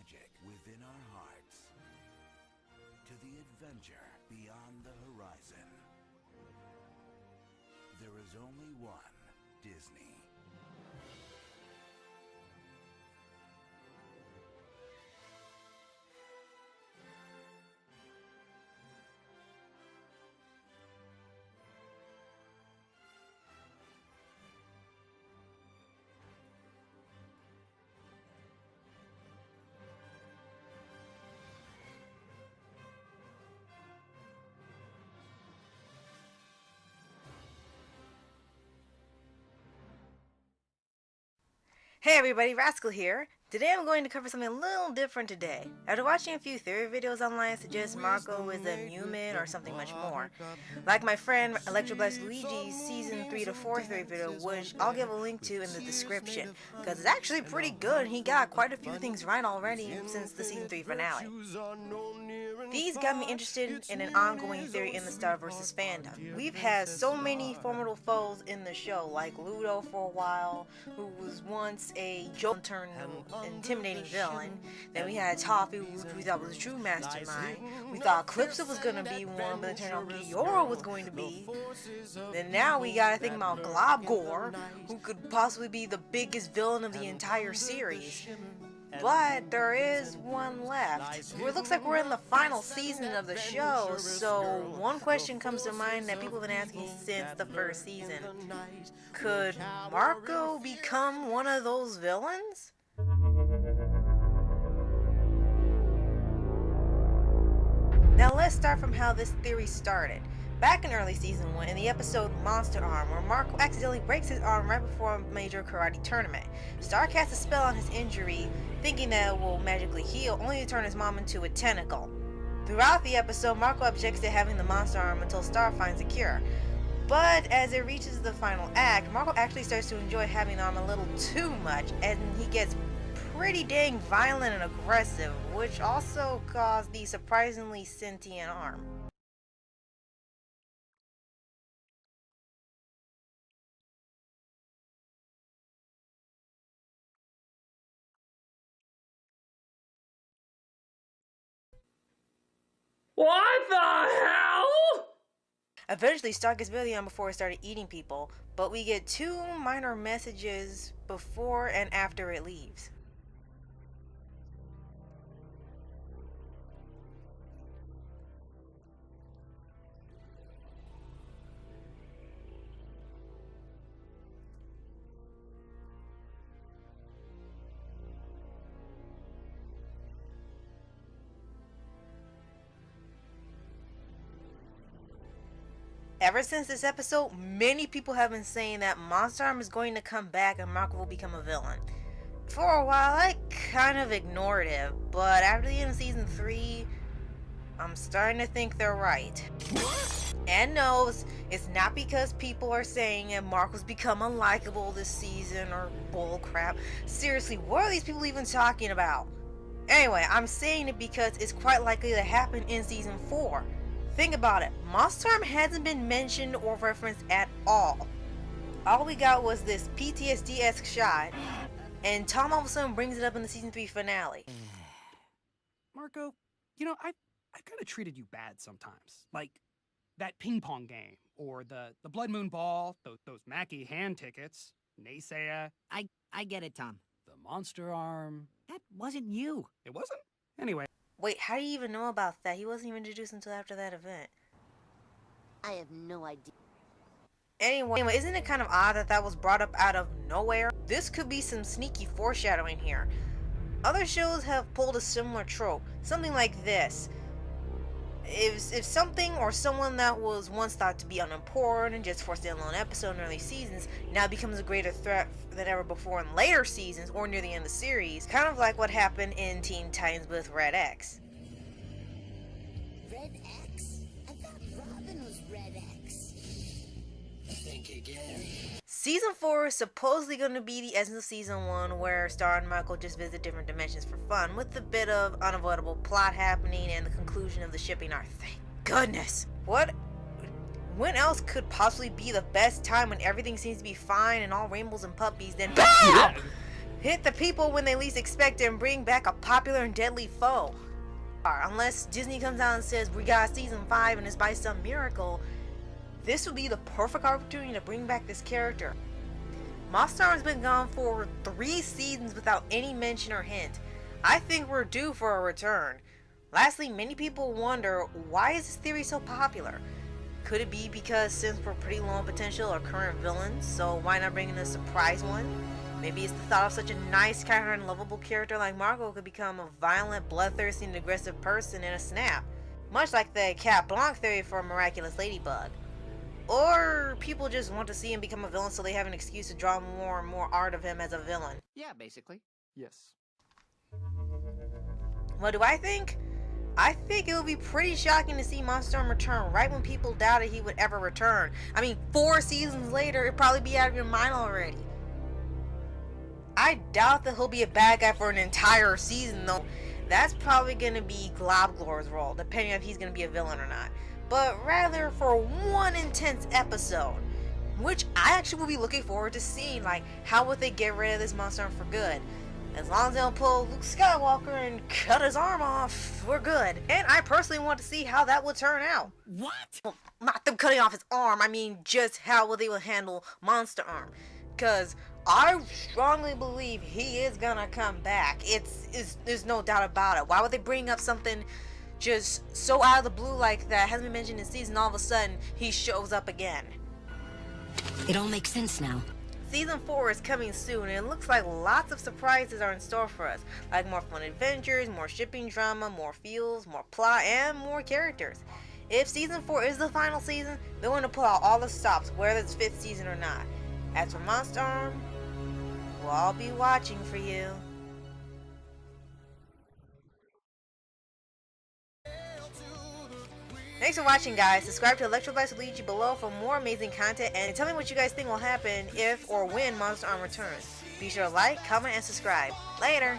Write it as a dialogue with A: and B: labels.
A: magic within our hearts to the adventure beyond the horizon. There is only one Disney.
B: Hey everybody, Rascal here. Today I'm going to cover something a little different today. After watching a few theory videos online that suggest Marco is a human or something much more, like my friend ElctroBlastLuigi's Season 3 to 4 theory video, which I'll give a link to in the description, because it's actually pretty good and he got quite a few things right already since the Season 3 finale. These got me interested in an ongoing theory in the Star vs. fandom. We've had so many formidable foes in the show, like Ludo for a while, who was once a joke turned intimidating villain. Then we had Toffee, who we thought was a true mastermind. We thought Calypso was going to be one, but it turned out Giora was going to be. Then now we gotta think about Globgor, who could possibly be the biggest villain of the entire series. But there is one left. It looks like we're in the final season of the show, so one question comes to mind that people have been asking since the first season. Could Marco become one of those villains? Now let's start from how this theory started. Back in early season 1, in the episode Monster Arm, where Marco accidentally breaks his arm right before a major karate tournament. Star casts a spell on his injury, thinking that it will magically heal, only to turn his mom into a tentacle. Throughout the episode, Marco objects to having the monster arm until Star finds a cure. But as it reaches the final act, Marco actually starts to enjoy having the arm a little too much, and he gets pretty dang violent and aggressive, which also caused the surprisingly sentient arm.
C: What the hell?
B: Eventually, Star gets barely on before he started eating people, but we get two minor messages before and after it leaves. Ever since this episode, many people have been saying that Monster Arm is going to come back and Marco will become a villain. For a while, I kind of ignored it, but after the end of Season 3, I'm starting to think they're right. And no, it's not because people are saying that Marco's become unlikable this season or bullcrap. Seriously, what are these people even talking about? Anyway, I'm saying it because it's quite likely to happen in Season 4. Think about it, Monster Arm hasn't been mentioned or referenced at all. All we got was this PTSD-esque shot, and Tom all of a sudden brings it up in the Season 3 finale.
D: Marco, you know, I've kind of treated you bad sometimes. Like that ping pong game, or the Blood Moon Ball, those Mackie hand tickets, Naysayer.
E: I get it, Tom.
D: The Monster Arm.
E: That wasn't you.
D: It wasn't? Anyway.
B: Wait, how do you even know about that? He wasn't even introduced until after that event.
F: I have no idea.
B: Anyway, isn't it kind of odd that that was brought up out of nowhere? This could be some sneaky foreshadowing here. Other shows have pulled a similar trope, something like this. If something or someone that was once thought to be unimportant and just for a standalone episode in early seasons now becomes a greater threat than ever before in later seasons or near the end of the series, kind of like what happened in Teen Titans with Red X.
F: Red X? I thought Robin was Red X.
A: Think again.
B: Season 4 is supposedly going to be the essence of Season 1, where Star and Michael just visit different dimensions for fun, with a bit of unavoidable plot happening and the conclusion of the shipping arc. Thank goodness! When else could possibly be the best time when everything seems to be fine and all rainbows and puppies, then BAM! hit the people when they least expect it and bring back a popular and deadly foe. Unless Disney comes out and says we got season 5 and it's by some miracle, this would be the perfect opportunity to bring back this character. Monster Arm's been gone for 3 seasons without any mention or hint. I think we're due for a return. Lastly, many people wonder, why is this theory so popular? Could it be because since we're pretty low on potential or current villains, so why not bring in a surprise one? Maybe it's the thought of such a nice, kind-hearted, and lovable character like Marco could become a violent, bloodthirsty, and aggressive person in a snap. Much like the Cat Blanc theory for a miraculous ladybug. Or people just want to see him become a villain so they have an excuse to draw more and more art of him as a villain.
E: Yeah, basically.
D: Yes.
B: What do I think? I think it would be pretty shocking to see Monster Arm return right when people doubted he would ever return. I mean, 4 seasons later, it'd probably be out of your mind already. I doubt that he'll be a bad guy for an entire season though. That's probably going to be Globglor's role, depending on if he's going to be a villain or not. But rather for one intense episode, which I actually will be looking forward to seeing, like, how would they get rid of this Monster Arm for good? As long as they don't pull Luke Skywalker and cut his arm off, we're good. And I personally want to see how that would turn out.
E: What?
B: Well, not them cutting off his arm, I mean just how they will handle Monster Arm. Because I strongly believe he is gonna come back. There's no doubt about it. Why would they bring up something just so out of the blue like that, hasn't been mentioned in season, all of a sudden he shows up again?
F: It all makes sense now.
B: Season 4 is coming soon, and it looks like lots of surprises are in store for us. Like more fun adventures, more shipping drama, more feels, more plot, and more characters. If season 4 is the final season, they're going to pull out all the stops, whether it's 5th season or not. As for Monster Arm, we'll all be watching for you. Thanks for watching, guys. Subscribe to ElctroBlastLuigi below for more amazing content, and tell me what you guys think will happen if or when Monster Arm returns. Be sure to like, comment, and subscribe. Later!